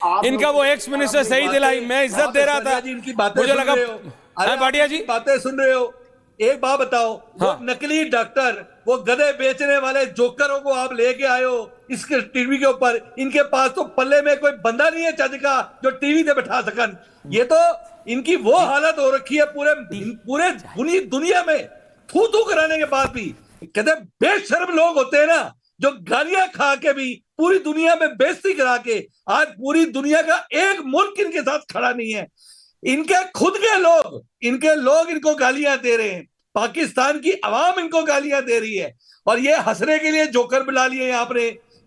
इनका वो ex minister सही दिलाई, मैं इज्जत दे रहा था, इनकी बातें मुझे लगा भाटिया जी बातें सुन रहे हो। एक बात बताओ, वो नकली डॉक्टर, वो गधे बेचने वाले जोकरों को आप लेके आए हो इसके टीवी के ऊपर। इनके पास तो पल्ले में कोई बंदा नहीं है चज का जो टीवी पे बैठा सकन। ये तो इनकी वो हालत हो रखी है पूरे दुनिया में, थू थू कराने के बाद भी। कहते बेशर्म लोग होते हैं ना, जो गालियां खा के भी पूरी दुनिया में बेइज्जती करा के, आज पूरी दुनिया का एक मुल्क इनके साथ खड़ा नहीं है। इनके खुद के लोग इनको गालियां दे रहे हैं, पाकिस्तान की आवाम इनको गालियां दे रही है, और ये हंसने के लिए जोकर बुला लिए यहाँ पर।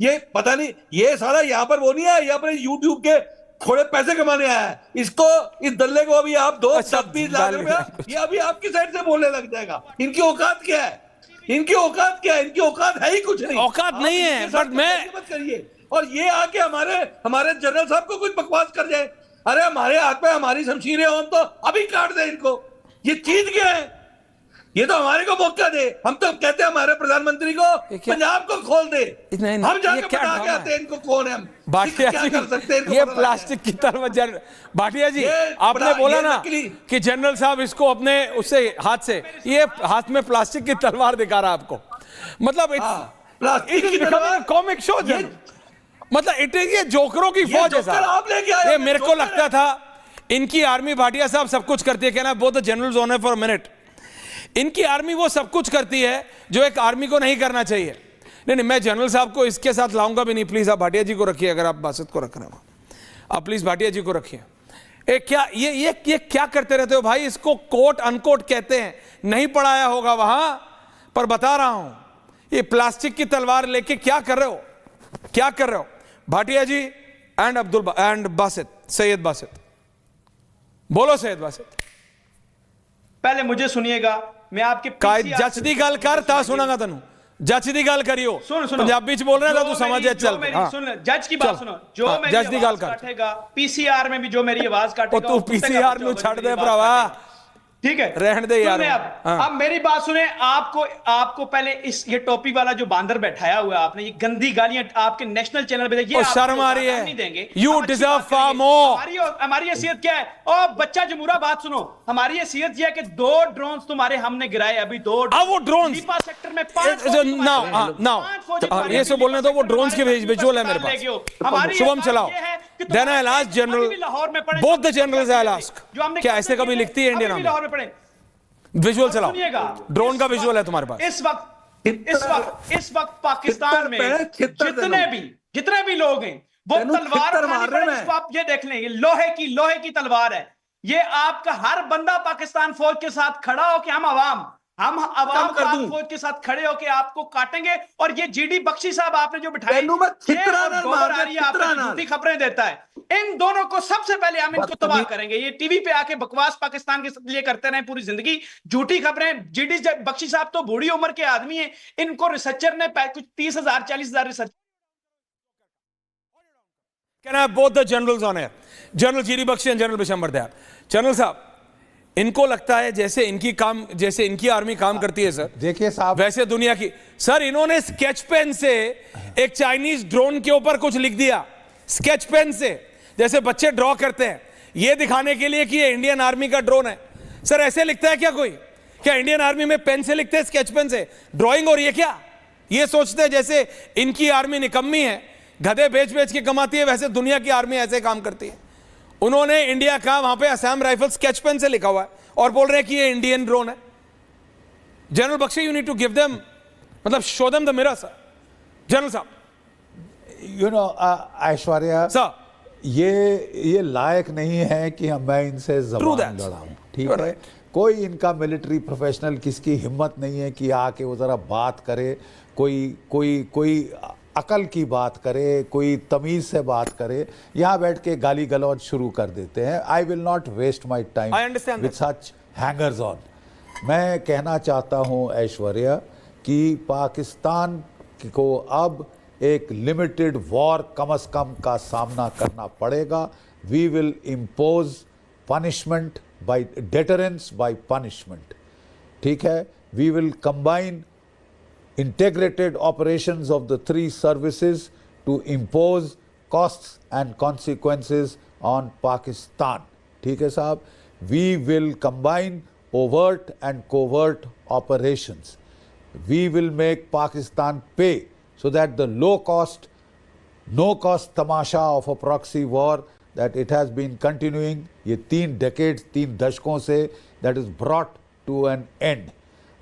ये पता नहीं, ये सारा यहाँ पर वो नहीं है, यहाँ पर यूट्यूब के थोड़े पैसे कमाने आया है। इसको, इस दल्ले को अभी आप 2-20 लाख रुपया, ये अभी आपकी साइड से बोलने लग जाएगा। इनकी औकात क्या है? इनकी औकात है ही कुछ नहीं, औकात नहीं है। बट मैं मत करिए, और ये आके हमारे जनरल साहब को कुछ बकवास कर जाए। अरे हमारे हाथ पे हमारी शमशीरें हो, हम तो अभी काट दे इनको। ये चीज क्या है? ये तो हमारे को मौका दे। हम तो कहते हैं हमारे प्रधानमंत्री को पंजाब को खोल दे, हम जाके बता के आते हैं इनको कौन है, हम भाटिया क्या कर सकते हैं। ये प्लास्टिक की तलवार, भाटिया जी आपने बोला ना कि जनरल साहब इसको अपने उससे हाथ से, ये हाथ में प्लास्टिक की तलवार दिखा रहा है आपको। मतलब प्लास्टिक की तलवार कॉमिक शो, मतलब इट इज ये जोकरों की फौज है साहब। ये मेरे को लगता था इनकी आर्मी, भाटिया साहब सब कुछ करती है, कहना both the generals on for minute. इनकी आर्मी वो सब कुछ करती है जो एक आर्मी को नहीं करना चाहिए। नहीं, मैं जनरल साहब को इसके साथ लाऊंगा भी नहीं। प्लीज आप भाटिया जी को रखिए, अगर आप बासत को रख रहे हो आप प्लीज भाटिया जी को रखिए। क्या ये क्या करते रहते हो भाई? इसको कोट अनकोट कहते हैं, नहीं पढ़ाया होगा वहां, पर बता रहा हूं, ये प्लास्टिक की तलवार लेके क्या कर रहे हो, क्या कर रहे हो? भाटिया जी एंड बासित, सैयद बासित, बोलो सैयद बासित। पहले मुझे सुनिएगा, मैं आपके जच दी गल कर ता सुनागा तेन, जज दी गल करियो। सुन पंजाबी च बोल रहे हैं, तू समझ चल। सुन, जज की बात सुनो। जो मेरी जज दी गल काटेगा पीसीआर में भी, जो मेरी आवाज काटेगा तू पीसीआर में छड़ दे भरावा, ठीक है, रहने दे यार। अब मेरी बात सुने। आपको पहले ये टोपी वाला जो बांदर बैठाया हुआ है आपने, ये गंदी गालियां आपके नेशनल चैनल पे देखिए, शर्म आ रही है, नहीं देंगे। यू डिजर्व फार मोर। हमारी हैसियत क्या है? और बच्चा जमूरा, बात सुनो, हमारी हैसियत यह है कि 2 ड्रोन्स तुम्हारे हमने गिराए अभी, 2। अब वो ड्रोन्स दीपा सेक्टर में 5 नाउ ये सब बोलने तो वो ड्रोन्स के विजुअल है मेरे पास। शुभम चलाओ। Then I ask general, both the generals I ask, क्या ऐसे कभी लिखती है इंडियन आर्मी? विजुअल चलाओ, ड्रोन का विजुअल है तुम्हारे पास। इस वक्त पाकिस्तान में जितने भी लोग हैं वो तलवार मार रहे हैं। आप ये देख लें, ये लोहे की तलवार है। ये आपका हर बंदा पाकिस्तान फौज के साथ खड़ा हो कि हम अवाम फौज के साथ खड़े होकर आपको काटेंगे। और ये जीडी बख्शी साहब आपने जो बिठाए, झूठी खबरें देता है, इन दोनों को सबसे पहले हम इनको तबाह करेंगे। ये टीवी पे आके बकवास पाकिस्तान के लिए करते रहे पूरी जिंदगी, झूठी खबरें। जीडी बख्शी साहब तो बूढ़ी उम्र के आदमी है, इनको रिसर्चर ने कुछ 30,000 40,000 research. Can I have both the generals on air? General GD Bakshi और जनरल बिशंबर दयाल। जनरल साहब, इनको लगता है जैसे इनकी आर्मी काम करती है सर, देखिए साहब, वैसे दुनिया की। सर इन्होंने स्केच पेन से एक चाइनीज ड्रोन के ऊपर कुछ लिख दिया, स्केच पेन से, जैसे बच्चे ड्रॉ करते हैं, ये दिखाने के लिए कि ये इंडियन आर्मी का ड्रोन है। सर ऐसे लिखता है क्या कोई? क्या इंडियन आर्मी में पेन से लिखते हैं, स्केच पेन से ड्रॉइंग? और ये क्या, ये सोचते हैं जैसे इनकी आर्मी निकम्मी है, गधे बेच बेच के कमाती है, वैसे दुनिया की आर्मी ऐसे काम करती है। उन्होंने इंडिया का वहां पे असम राइफल स्केच पेन से लिखा हुआ है और बोल रहे हैं कि ये इंडियन ड्रोन है। General Bakshi, you need to give them, मतलब show them the mirror sir. General साहब, यू नो ऐश्वर्या सर, ये लायक नहीं है कि मैं इनसे जबान लड़ाऊं, ठीक है? कोई इनका मिलिट्री प्रोफेशनल, किसकी हिम्मत नहीं है कि आके वो जरा बात करे, कोई अकल की बात करे, कोई तमीज से बात करे। यहाँ बैठ के गाली गलौज शुरू कर देते हैं। I will not waste my time with such hangers on. मैं कहना चाहता हूँ ऐश्वर्या कि पाकिस्तान को अब एक लिमिटेड वॉर कम से कम का सामना करना पड़ेगा। We will impose punishment by deterrence by punishment, ठीक है? We will combine integrated operations of the 3 services to impose costs and consequences on Pakistan. ठीक है साहब, we will combine overt and covert operations. We will make Pakistan pay so that the low cost, no cost tamasha of a proxy war that it has been continuing, ये 3 decades, 3 दशकों से, that is brought to an end.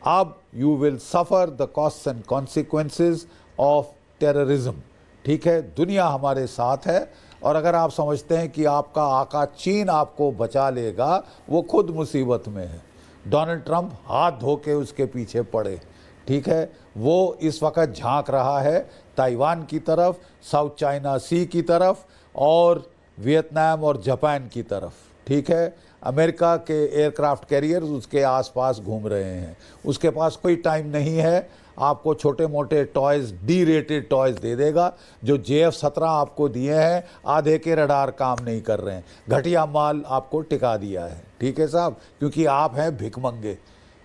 अब you will suffer the costs and consequences of terrorism. ठीक है, दुनिया हमारे साथ है, और अगर आप समझते हैं कि आपका आका चीन आपको बचा लेगा, वो खुद मुसीबत में है। डोनाल्ड ट्रंप हाथ धो के उसके पीछे पड़े। ठीक है, वो इस वक्त झांक रहा है ताइवान की तरफ, साउथ चाइना सी की तरफ और वियतनाम और जापान की तरफ। ठीक है, अमेरिका के एयरक्राफ्ट कैरियर्स उसके आसपास घूम रहे हैं। उसके पास कोई टाइम नहीं है, आपको छोटे मोटे टॉयज़, डी रेटेड टॉयज़ दे देगा। जो JF-17 आपको दिए हैं, आधे के रडार काम नहीं कर रहे हैं, घटिया माल आपको टिका दिया है। ठीक है साहब, क्योंकि आप हैं भिखमंगे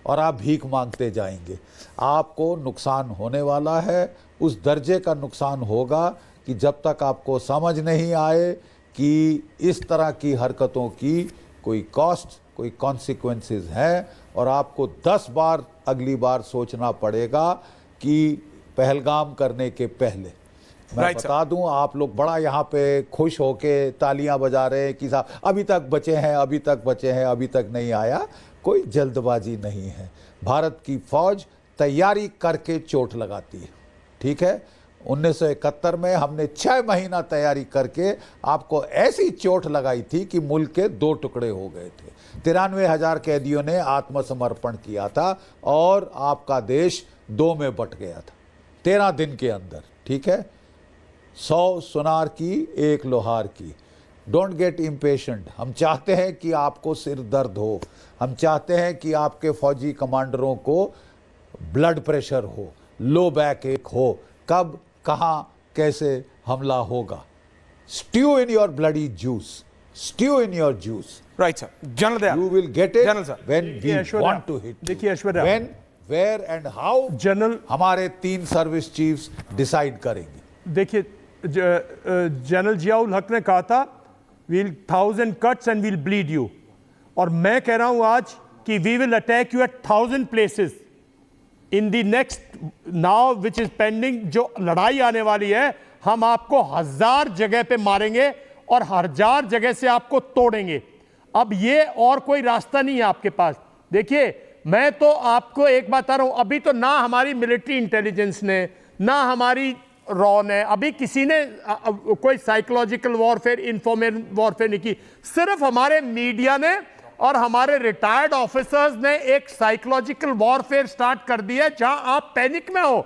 और आप भीख मांगते जाएंगे। आपको नुकसान होने वाला है, उस दर्जे का नुकसान होगा कि जब तक आपको समझ नहीं आए कि इस तरह की हरकतों की कोई कॉस्ट, कोई कॉन्सिक्वेंसेस हैं, और आपको 10 बार अगली बार सोचना पड़ेगा कि पहलगाम करने के पहले। मैं बता दूं, आप लोग बड़ा यहाँ पे खुश होके तालियां बजा रहे हैं कि साहब अभी तक बचे हैं, अभी तक बचे हैं, अभी तक नहीं आया। कोई जल्दबाजी नहीं है। भारत की फौज तैयारी करके चोट लगाती है। ठीक है, 1971 में हमने 6 महीना तैयारी करके आपको ऐसी चोट लगाई थी कि मुल्क के 2 टुकड़े हो गए थे। 93,000 कैदियों ने आत्मसमर्पण किया था और आपका देश 2 में बट गया था 13 दिन के अंदर। ठीक है, 100 सुनार की, 1 लोहार की। Don't get impatient. हम चाहते हैं कि आपको सिर दर्द हो, हम चाहते हैं कि आपके फौजी कमांडरों को ब्लड प्रेशर हो, लो बैक एक हो, कब कहाँ कैसे हमला होगा। Stew in your bloody juice, stew in your juice. Right sir, general Dayal, you will get it general sir, when we want to hit. देखिए Aishwarya, when, where and how general, हमारे 3 सर्विस चीफ्स डिसाइड करेंगे। देखिए general Ziaul हक ने कहा था we'll 1000 cuts and we'll bleed you, और मैं कह रहा हूं आज कि we will attack you at 1000 places in the next now which is pending. जो लड़ाई आने वाली है, हम आपको 1000 जगह पे मारेंगे और 1000 जगह से आपको तोड़ेंगे। अब ये और कोई रास्ता नहीं है आपके पास। देखिए, मैं तो आपको एक बात बता रहा हूं, अभी तो ना हमारी मिलिट्री इंटेलिजेंस ने, ना हमारी रॉ ने अभी किसी ने कोई साइकोलॉजिकल वॉरफेयर, इन्फॉर्मेशन वॉरफेयर नहीं की। सिर्फ हमारे मीडिया ने और हमारे रिटायर्ड ऑफिसर्स ने एक साइकोलॉजिकल वॉरफेयर स्टार्ट कर दिया है, जहां आप पैनिक में हो।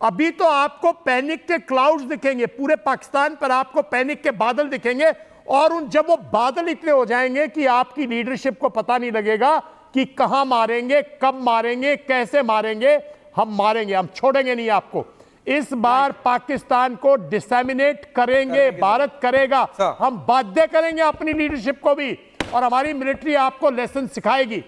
अभी तो आपको पैनिक के क्लाउड्स दिखेंगे, पूरे पाकिस्तान पर आपको पैनिक के बादल दिखेंगे, और जब वो बादल इतने हो जाएंगे कि आपकी लीडरशिप को पता नहीं लगेगा कि कहां मारेंगे, कब मारेंगे, कैसे मारेंगे। हम मारेंगे, हम छोड़ेंगे नहीं आपको। इस बार पाकिस्तान को डिसेमिनेट करेंगे, भारत करेगा। हम बाध्य करेंगे अपनी लीडरशिप को भी, और हमारी मिलिट्री आपको लेसन सिखाएगी।